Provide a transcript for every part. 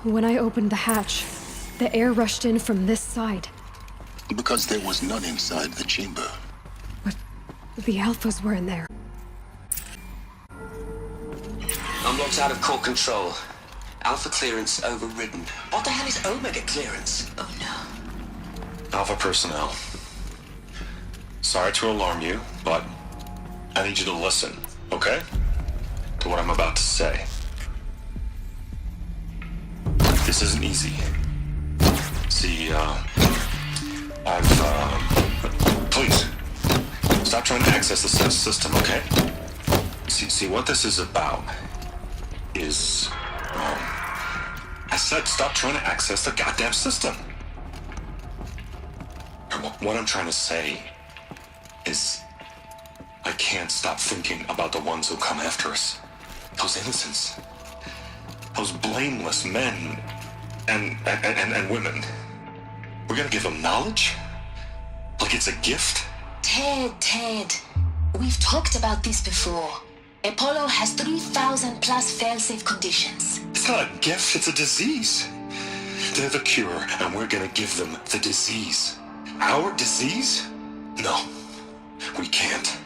When I opened the hatch, the air rushed in from this side. Because there was none inside the chamber. But the Alphas were in there. Unlocked out of core control. Alpha clearance overridden. What the hell is Omega clearance? Oh no. Alpha personnel. Sorry to alarm you, but I need you to listen, okay? To what I'm about to say. This isn't easy. See, please, stop trying to access the system, okay? See, what this is about is, I said stop trying to access the goddamn system. What I'm trying to say is, I can't stop thinking about the ones who come after us. Those innocents. Those blameless men and women. We're gonna give them knowledge? Like it's a gift? Ted. We've talked about this before. Apollo has 3,000 plus fail-safe conditions. It's not a gift, it's a disease. They're the cure, and we're gonna give them the disease. Our disease? No, we can't.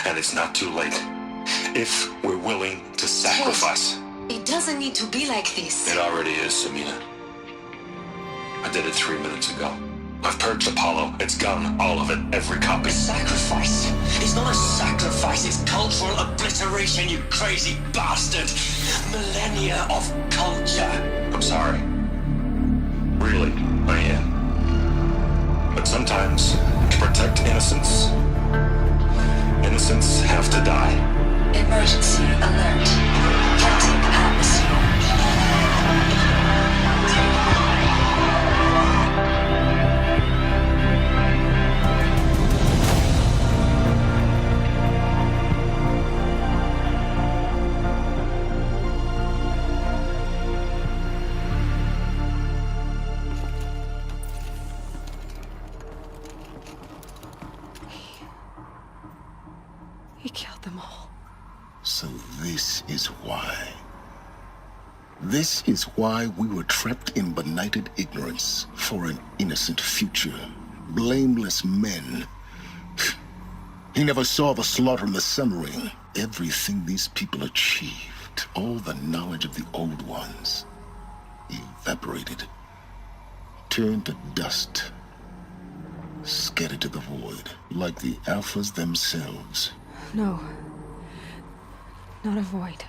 And it's not too late. If we're willing to sacrifice. Ted, it doesn't need to be like this. It already is, Samina. I did it 3 minutes ago. I've purged Apollo. It's gone. All of it. Every copy. Sacrifice? It's not a sacrifice, it's cultural obliteration, you crazy bastard! Millennia of culture! I'm sorry. Really, I am. But sometimes, to protect innocence, innocents have to die. Emergency alert. Flooding atmosphere. He killed them all. So this is why. This is why we were trapped in benighted ignorance for an innocent future. Blameless men. He never saw the slaughter and the summering. Everything these people achieved, all the knowledge of the old ones, evaporated, turned to dust, scattered to the void, like the Alphas themselves. No. Not a void.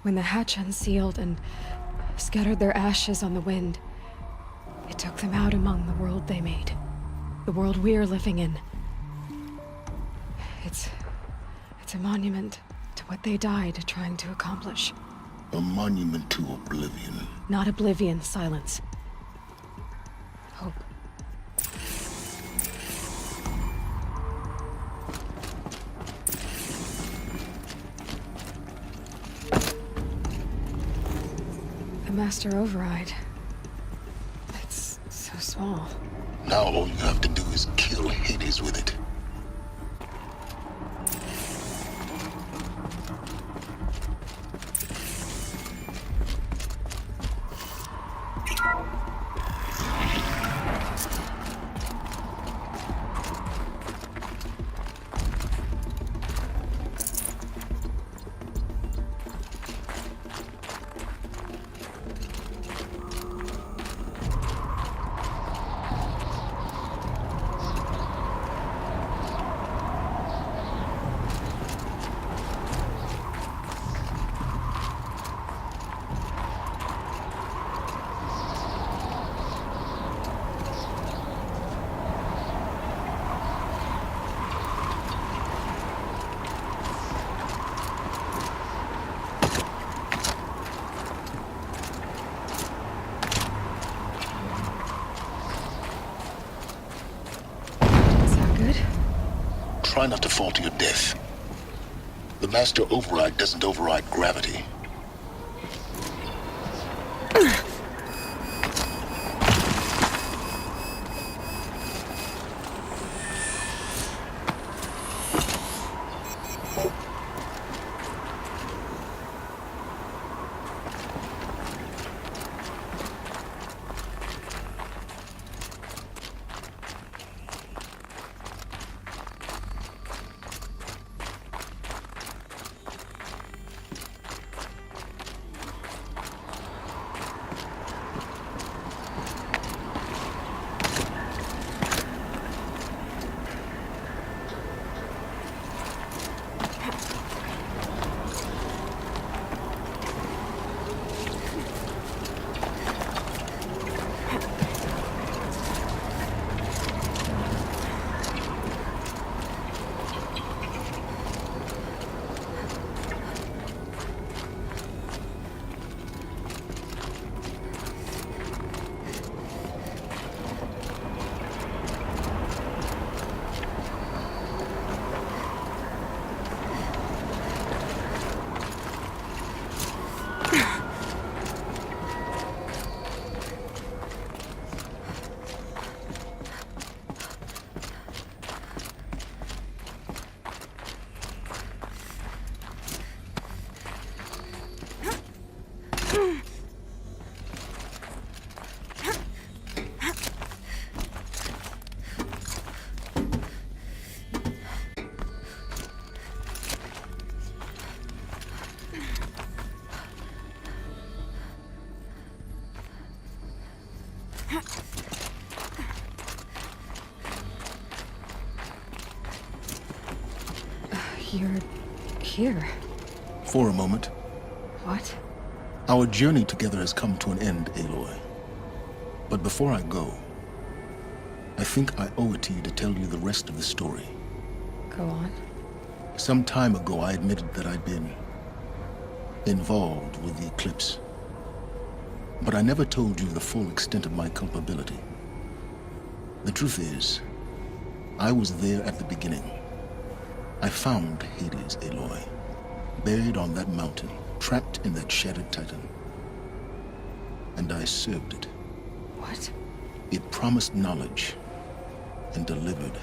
When the hatch unsealed and scattered their ashes on the wind, it took them out among the world they made. The world we're living in. It's a monument to what they died trying to accomplish. A monument to oblivion. Not oblivion, silence. Hope. The Master Override. It's so small. Now all you have to do is kill Hades with it. Try not to fall to your death. The Master Override doesn't override gravity. You're here. For a moment. What? Our journey together has come to an end, Aloy. But before I go, I think I owe it to you to tell you the rest of the story. Go on. Some time ago, I admitted that I'd been involved with the eclipse. But I never told you the full extent of my culpability. The truth is, I was there at the beginning. I found Hades, Aloy, buried on that mountain, trapped in that shattered titan. And I served it. What? It promised knowledge and delivered.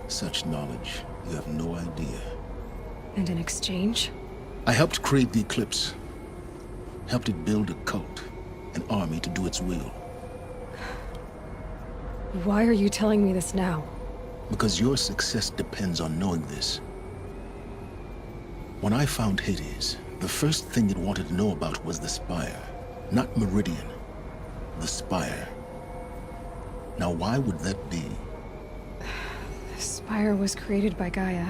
Such knowledge, you have no idea. And in exchange? I helped create the eclipse. Helped it build a cult, an army to do its will. Why are you telling me this now? Because your success depends on knowing this. When I found Hades, the first thing it wanted to know about was the Spire. Not Meridian. The Spire. Now why would that be? The Spire was created by Gaia.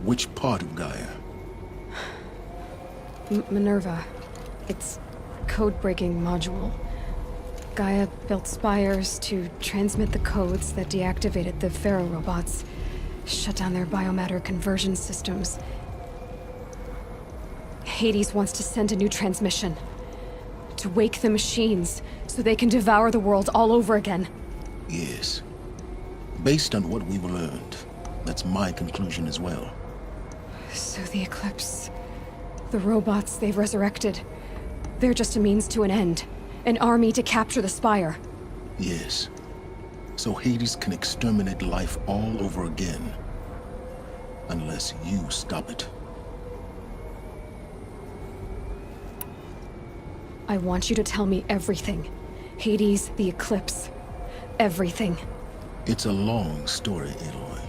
Which part of Gaia? Minerva. Its code-breaking module. Gaia built spires to transmit the codes that deactivated the Pharaoh robots, shut down their biomatter conversion systems. Hades wants to send a new transmission. To wake the machines, so they can devour the world all over again. Yes. Based on what we've learned, that's my conclusion as well. So the Eclipse... the robots they've resurrected... they're just a means to an end. An army to capture the Spire. Yes. So Hades can exterminate life all over again. Unless you stop it. I want you to tell me everything. Hades, the Eclipse. Everything. It's a long story, Aloy.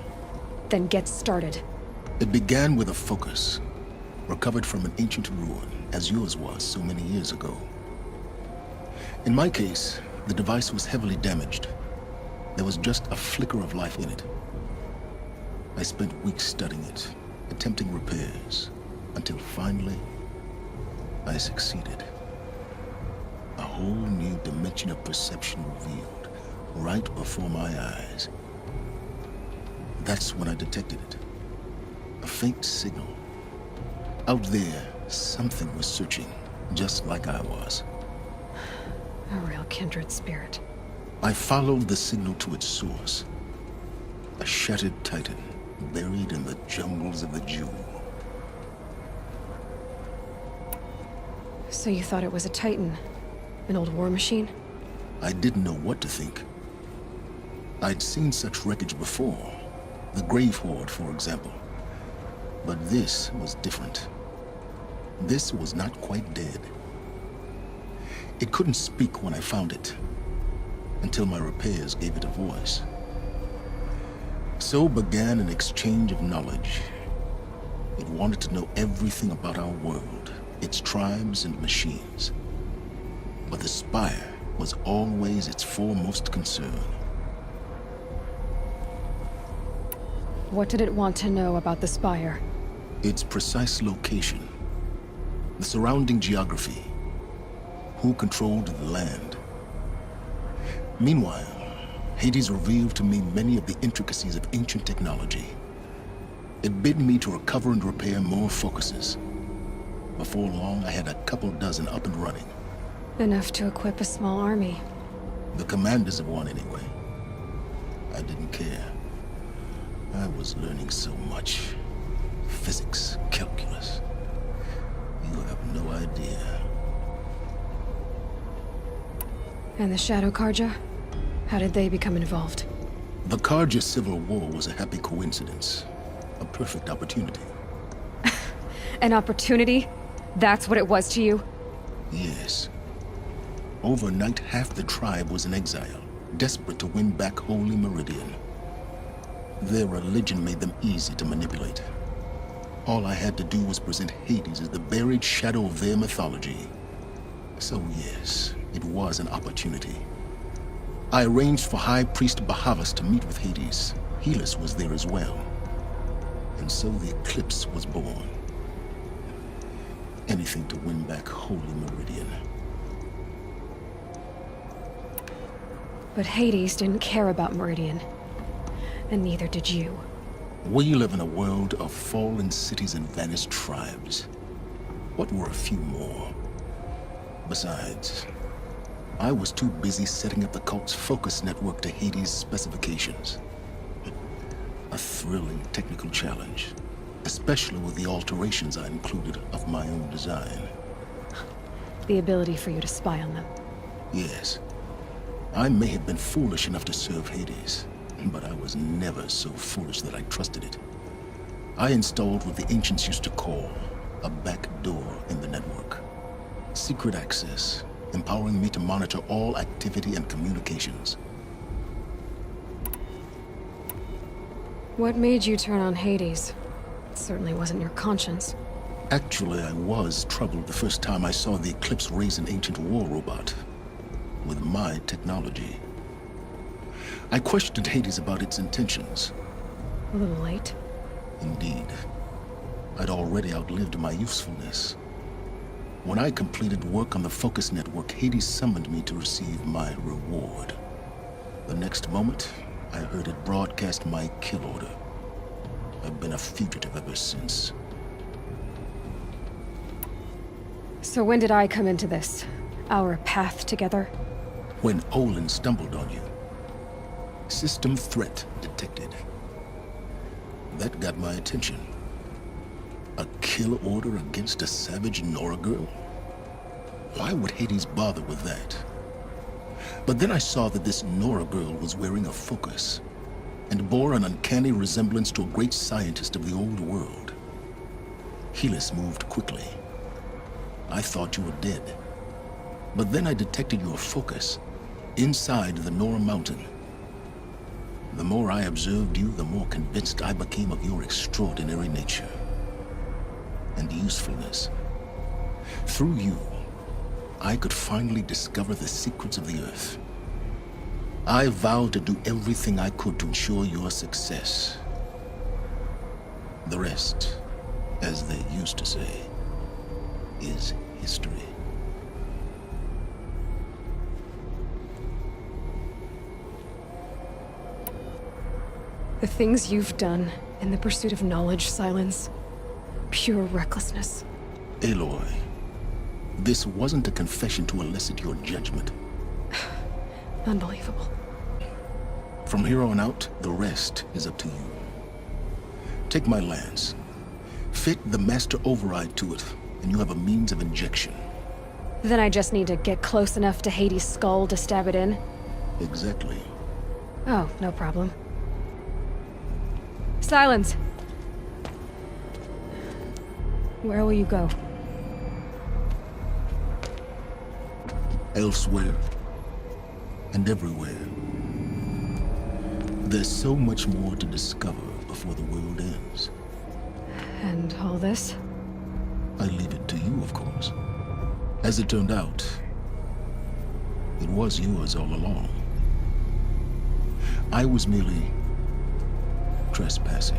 Then get started. It began with a focus. Recovered from an ancient ruin, as yours was so many years ago. In my case, the device was heavily damaged. There was just a flicker of life in it. I spent weeks studying it, attempting repairs, until finally, I succeeded. A whole new dimension of perception revealed, right before my eyes. That's when I detected it. A faint signal. Out there, something was searching, just like I was. A real kindred spirit. I followed the signal to its source. A shattered titan, buried in the jungles of the Jewel. So you thought it was a Titan? An old war machine? I didn't know what to think. I'd seen such wreckage before. The Grave Horde, for example. But this was different. This was not quite dead. It couldn't speak when I found it, until my repairs gave it a voice. So began an exchange of knowledge. It wanted to know everything about our world, its tribes and machines. But the Spire was always its foremost concern. What did it want to know about the Spire? Its precise location, the surrounding geography, who controlled the land. Meanwhile, Hades revealed to me many of the intricacies of ancient technology. It bid me to recover and repair more focuses. Before long, I had a couple dozen up and running. Enough to equip a small army. The commanders of one, anyway. I didn't care. I was learning so much. Physics, calculus. You have no idea. And the Shadow Karja? How did they become involved? The Karja Civil War was a happy coincidence. A perfect opportunity. An opportunity? That's what it was to you? Yes. Overnight, half the tribe was in exile, desperate to win back Holy Meridian. Their religion made them easy to manipulate. All I had to do was present Hades as the buried shadow of their mythology. So yes, it was an opportunity. I arranged for High Priest Bahavas to meet with Hades. Helis was there as well. And so the eclipse was born. Anything to win back Holy Meridian. But Hades didn't care about Meridian. And neither did you. We live in a world of fallen cities and vanished tribes. What were a few more? Besides, I was too busy setting up the cult's focus network to Hades' specifications. A thrilling technical challenge, especially with the alterations I included of my own design. The ability for you to spy on them. Yes, I may have been foolish enough to serve Hades, but I was never so foolish that I trusted it. I installed what the ancients used to call a back door in the network. Secret access, empowering me to monitor all activity and communications. What made you turn on Hades? It certainly wasn't your conscience. Actually, I was troubled the first time I saw the Eclipse raise an ancient war robot with my technology. I questioned Hades about its intentions. A little late. Indeed. I'd already outlived my usefulness. When I completed work on the Focus Network, Hades summoned me to receive my reward. The next moment, I heard it broadcast my kill order. I've been a fugitive ever since. So when did I come into this? Our path together? When Olin stumbled on you. System threat detected. That got my attention. A kill order against a savage Nora girl? Why would Hades bother with that? But then I saw that this Nora girl was wearing a focus and bore an uncanny resemblance to a great scientist of the old world. Helis moved quickly. I thought you were dead. But then I detected your focus inside the Nora mountain. The more I observed you, the more convinced I became of your extraordinary nature and usefulness. Through you, I could finally discover the secrets of the Earth. I vowed to do everything I could to ensure your success. The rest, as they used to say, is history. The things you've done in the pursuit of knowledge, Silence. Pure recklessness. Aloy, this wasn't a confession to elicit your judgment. Unbelievable. From here on out, the rest is up to you. Take my lance. Fit the master override to it, and you have a means of injection. Then I just need to get close enough to Hades' skull to stab it in? Exactly. Oh, no problem. Silence! Where will you go? Elsewhere. And everywhere. There's so much more to discover before the world ends. And all this? I leave it to you, of course. As it turned out, it was yours all along. I was merely trespassing.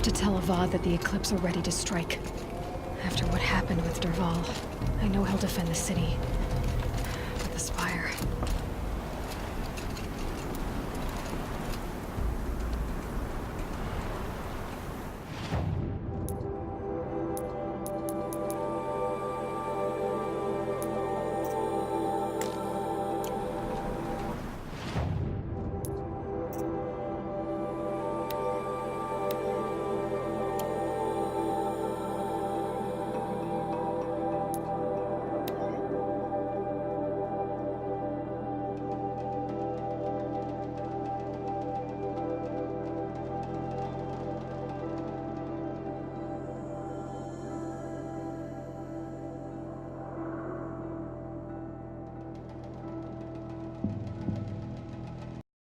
to tell Avad that the Eclipse are ready to strike. After what happened with Derval, I know he'll defend the city. But the Spire...